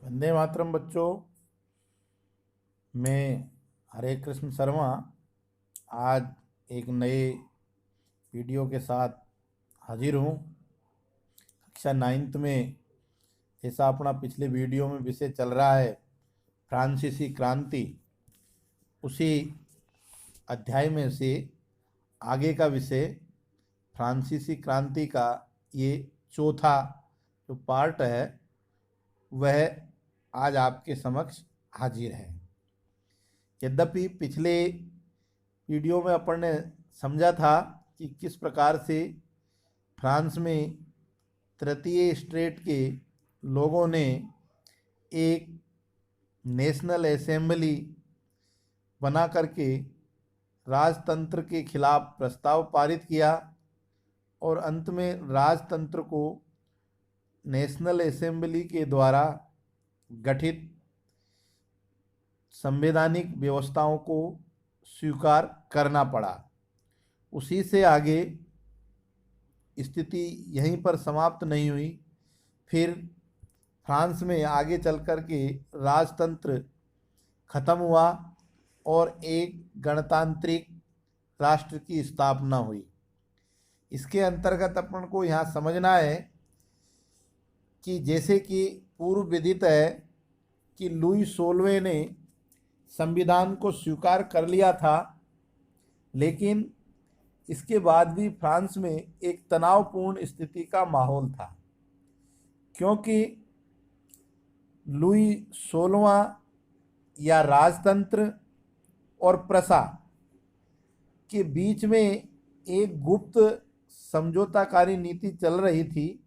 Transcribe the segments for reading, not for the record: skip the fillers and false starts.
वंदे मातरम बच्चों। मैं हरे कृष्ण शर्मा आज एक नए वीडियो के साथ हाजिर हूँ। कक्षा 9th में जैसा अपना पिछले वीडियो में विषय चल रहा है फ्रांसीसी क्रांति, उसी अध्याय में से आगे का विषय फ्रांसीसी क्रांति का ये चौथा जो पार्ट है वह आज आपके समक्ष हाजिर है। यद्यपि पिछले वीडियो में अपन ने समझा था कि किस प्रकार से फ्रांस में तृतीय स्टेट के लोगों ने एक नेशनल असेंबली बना करके राजतंत्र के खिलाफ प्रस्ताव पारित किया और अंत में राजतंत्र को नेशनल असेंबली के द्वारा गठित संवैधानिक व्यवस्थाओं को स्वीकार करना पड़ा। उसी से आगे स्थिति यहीं पर समाप्त नहीं हुई। फिर फ्रांस में आगे चल कर के राजतंत्र खत्म हुआ और एक गणतांत्रिक राष्ट्र की स्थापना हुई। इसके अंतर्गत अपन को यहाँ समझना है कि जैसे कि पूर्व विदित है कि लुई 16वें ने संविधान को स्वीकार कर लिया था, लेकिन इसके बाद भी फ्रांस में एक तनावपूर्ण स्थिति का माहौल था, क्योंकि लुई 16वां या राजतंत्र और प्रसा के बीच में एक गुप्त समझौताकारी नीति चल रही थी,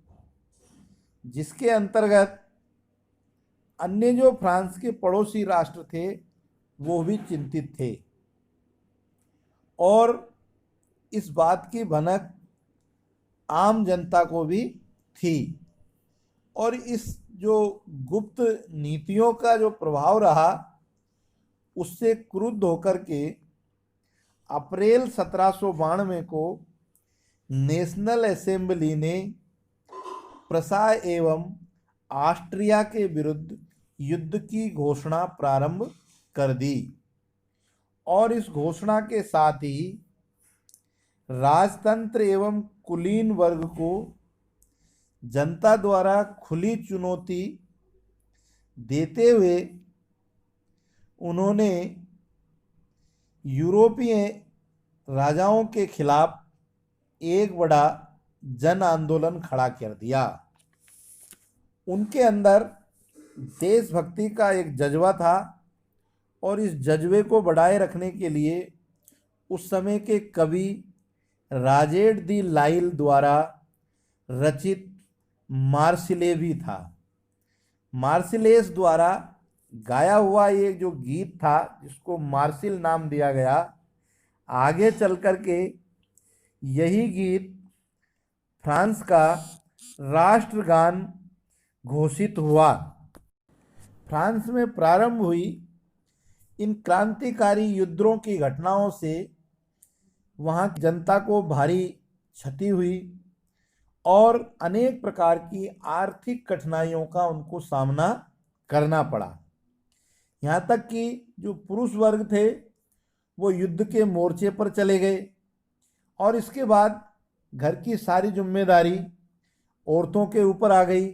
जिसके अंतर्गत अन्य जो फ्रांस के पड़ोसी राष्ट्र थे वो भी चिंतित थे और इस बात की भनक आम जनता को भी थी। और इस जो गुप्त नीतियों का जो प्रभाव रहा, उससे क्रुद्ध होकर के अप्रैल 1792 को नेशनल असेंबली ने प्रसा एवं ऑस्ट्रिया के विरुद्ध युद्ध की घोषणा प्रारंभ कर दी और इस घोषणा के साथ ही राजतंत्र एवं कुलीन वर्ग को जनता द्वारा खुली चुनौती देते हुए उन्होंने यूरोपीय राजाओं के खिलाफ एक बड़ा जन आंदोलन खड़ा कर दिया। उनके अंदर देशभक्ति का एक जज्बा था और इस जज्बे को बढ़ाए रखने के लिए उस समय के कवि राजेड दी लाइल द्वारा रचित मार्सिले भी था। मार्सिलेस द्वारा गाया हुआ ये जो गीत था, जिसको मार्सिल नाम दिया गया, आगे चल कर के यही गीत फ्रांस का राष्ट्रगान घोषित हुआ। फ्रांस में प्रारंभ हुई इन क्रांतिकारी युद्धों की घटनाओं से वहाँ की जनता को भारी क्षति हुई और अनेक प्रकार की आर्थिक कठिनाइयों का उनको सामना करना पड़ा। यहाँ तक कि जो पुरुष वर्ग थे वो युद्ध के मोर्चे पर चले गए और इसके बाद घर की सारी जिम्मेदारी औरतों के ऊपर आ गई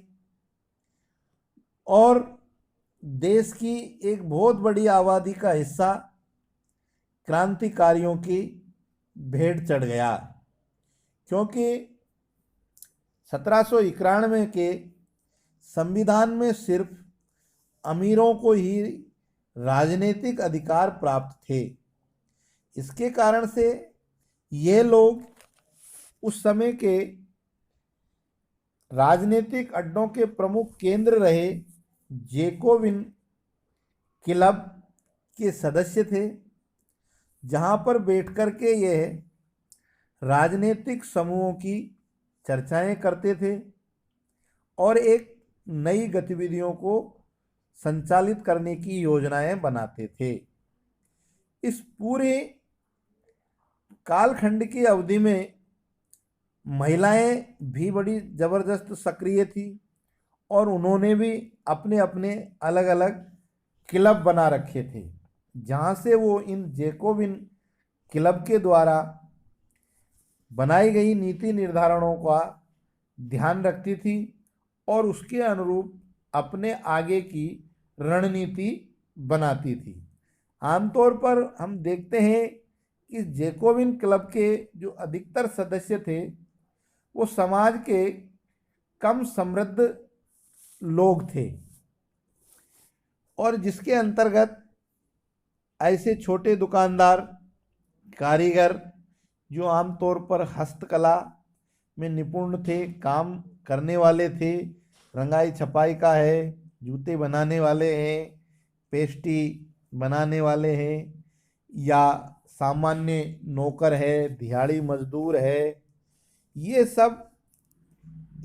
और देश की एक बहुत बड़ी आबादी का हिस्सा क्रांतिकारियों की भेंट चढ़ गया, क्योंकि 1791 के संविधान में सिर्फ अमीरों को ही राजनीतिक अधिकार प्राप्त थे। इसके कारण से ये लोग उस समय के राजनीतिक अड्डों के प्रमुख केंद्र रहे जेकोबिन क्लब के सदस्य थे, जहां पर बैठकर के यह राजनीतिक समूहों की चर्चाएं करते थे और एक नई गतिविधियों को संचालित करने की योजनाएं बनाते थे। इस पूरे कालखंड की अवधि में महिलाएं भी बड़ी जबरदस्त सक्रिय थी और उन्होंने भी अपने अपने अलग अलग क्लब बना रखे थे, जहाँ से वो इन जैकोबिन क्लब के द्वारा बनाई गई नीति निर्धारणों का ध्यान रखती थी और उसके अनुरूप अपने आगे की रणनीति बनाती थी। आमतौर पर हम देखते हैं कि जैकोबिन क्लब के जो अधिकतर सदस्य थे वो समाज के कम समृद्ध लोग थे, और जिसके अंतर्गत ऐसे छोटे दुकानदार, कारीगर जो आमतौर पर हस्तकला में निपुण थे, काम करने वाले थे, रंगाई छपाई का है, जूते बनाने वाले हैं, पेस्ट्री बनाने वाले हैं, या सामान्य नौकर है, दिहाड़ी मजदूर है, ये सब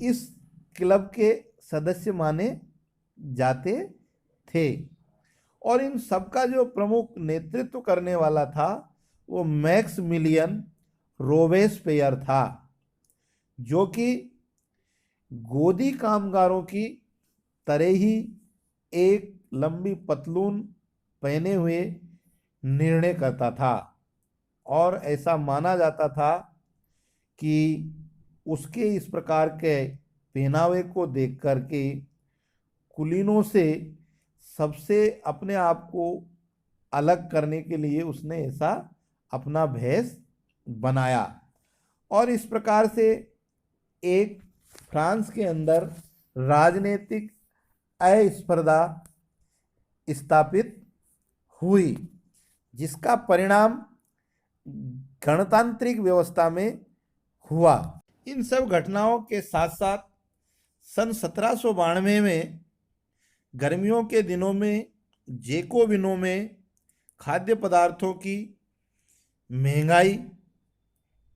इस क्लब के सदस्य माने जाते थे। और इन सबका जो प्रमुख नेतृत्व करने वाला था वो मैक्समिलियन रोबेस्पियर था, जो कि गोदी कामगारों की तरह ही एक लंबी पतलून पहने हुए निर्णय करता था, और ऐसा माना जाता था कि उसके इस प्रकार के पहनावे को देख कर के कुलीनों से सबसे अपने आप को अलग करने के लिए उसने ऐसा अपना भेष बनाया। और इस प्रकार से एक फ्रांस के अंदर राजनीतिक अस्पर्धा स्थापित हुई, जिसका परिणाम गणतांत्रिक व्यवस्था में हुआ। इन सब घटनाओं के साथ साथ सन 1792 में गर्मियों के दिनों में जैकोबिनों में खाद्य पदार्थों की महंगाई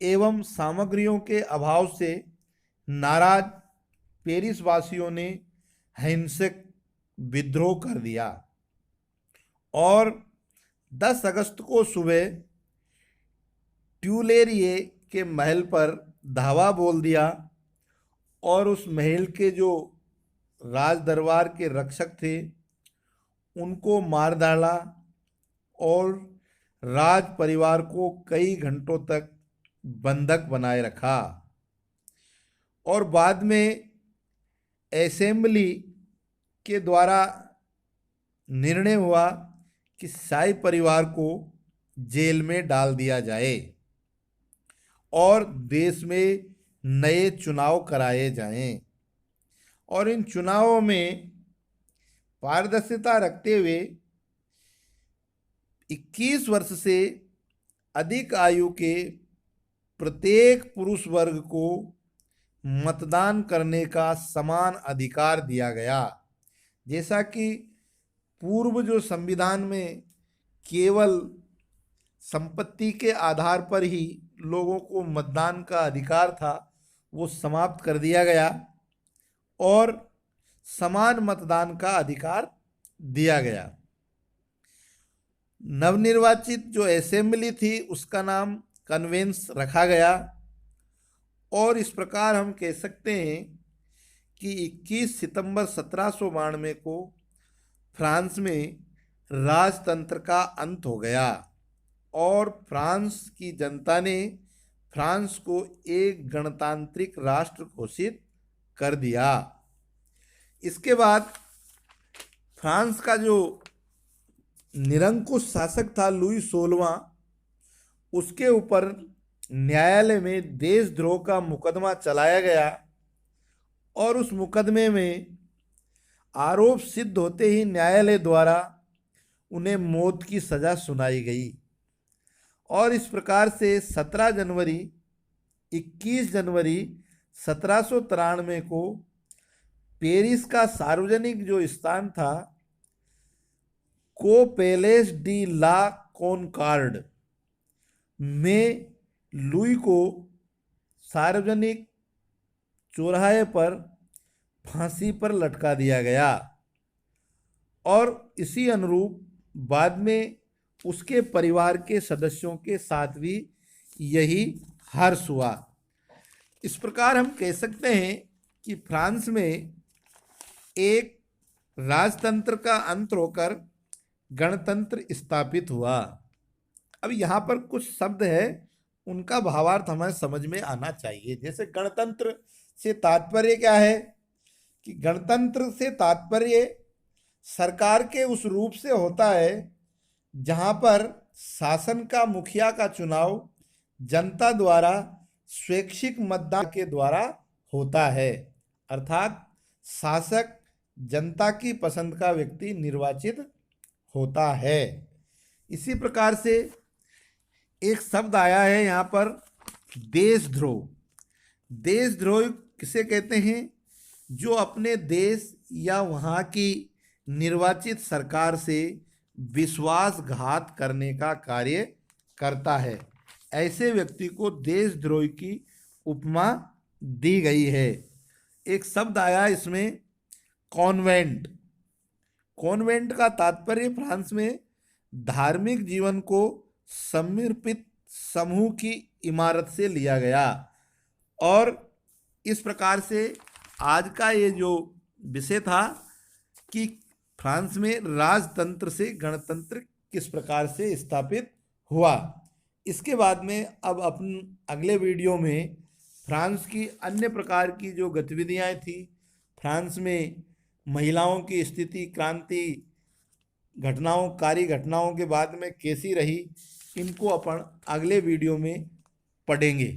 एवं सामग्रियों के अभाव से नाराज पेरिस वासियों ने हिंसक विद्रोह कर दिया और 10 अगस्त को सुबह ट्यूलेरिये के महल पर धावा बोल दिया और उस महल के जो राज दरबार के रक्षक थे उनको मार डाला और राज परिवार को कई घंटों तक बंधक बनाए रखा। और बाद में असेंबली के द्वारा निर्णय हुआ कि शाही परिवार को जेल में डाल दिया जाए और देश में नए चुनाव कराए जाएं, और इन चुनावों में पारदर्शिता रखते हुए 21 वर्ष से अधिक आयु के प्रत्येक पुरुष वर्ग को मतदान करने का समान अधिकार दिया गया। जैसा कि पूर्व जो संविधान में केवल संपत्ति के आधार पर ही लोगों को मतदान का अधिकार था, वो समाप्त कर दिया गया और समान मतदान का अधिकार दिया गया। नवनिर्वाचित जो असेंबली थी उसका नाम कन्वेंस रखा गया और इस प्रकार हम कह सकते हैं कि 21 सितंबर 1792 को फ्रांस में राजतंत्र का अंत हो गया और फ्रांस की जनता ने फ्रांस को एक गणतांत्रिक राष्ट्र घोषित कर दिया। इसके बाद फ्रांस का जो निरंकुश शासक था लुई 16वां, उसके ऊपर न्यायालय में देशद्रोह का मुकदमा चलाया गया और उस मुकदमे में आरोप सिद्ध होते ही न्यायालय द्वारा उन्हें मौत की सजा सुनाई गई। और इस प्रकार से 17 जनवरी 21 जनवरी 1793 को पेरिस का सार्वजनिक जो स्थान था को पैलेस डी ला कॉनकॉर्ड में लुई को सार्वजनिक चौराहे पर फांसी पर लटका दिया गया और इसी अनुरूप बाद में उसके परिवार के सदस्यों के साथ भी यही हर्ष हुआ। इस प्रकार हम कह सकते हैं कि फ्रांस में एक राजतंत्र का अंत होकर गणतंत्र स्थापित हुआ। अब यहाँ पर कुछ शब्द है, उनका भावार्थ हमें समझ में आना चाहिए। जैसे गणतंत्र से तात्पर्य क्या है, कि गणतंत्र से तात्पर्य सरकार के उस रूप से होता है जहाँ पर शासन का मुखिया का चुनाव जनता द्वारा स्वैच्छिक मतदान के द्वारा होता है, अर्थात शासक जनता की पसंद का व्यक्ति निर्वाचित होता है। इसी प्रकार से एक शब्द आया है यहाँ पर, देशद्रोह। देशद्रोह किसे कहते हैं, जो अपने देश या वहाँ की निर्वाचित सरकार से विश्वासघात करने का कार्य करता है, ऐसे व्यक्ति को देशद्रोही की उपमा दी गई है। एक शब्द आया इसमें, कॉन्वेंट। कॉन्वेंट का तात्पर्य फ्रांस में धार्मिक जीवन को समर्पित समूह की इमारत से लिया गया। और इस प्रकार से आज का ये जो विषय था कि फ्रांस में राजतंत्र से गणतंत्र किस प्रकार से स्थापित हुआ, इसके बाद में अब अपन अगले वीडियो में फ्रांस की अन्य प्रकार की जो गतिविधियां थी, फ्रांस में महिलाओं की स्थिति, क्रांति घटनाओं, कारी घटनाओं के बाद में कैसी रही, इनको अपन अगले वीडियो में पढ़ेंगे।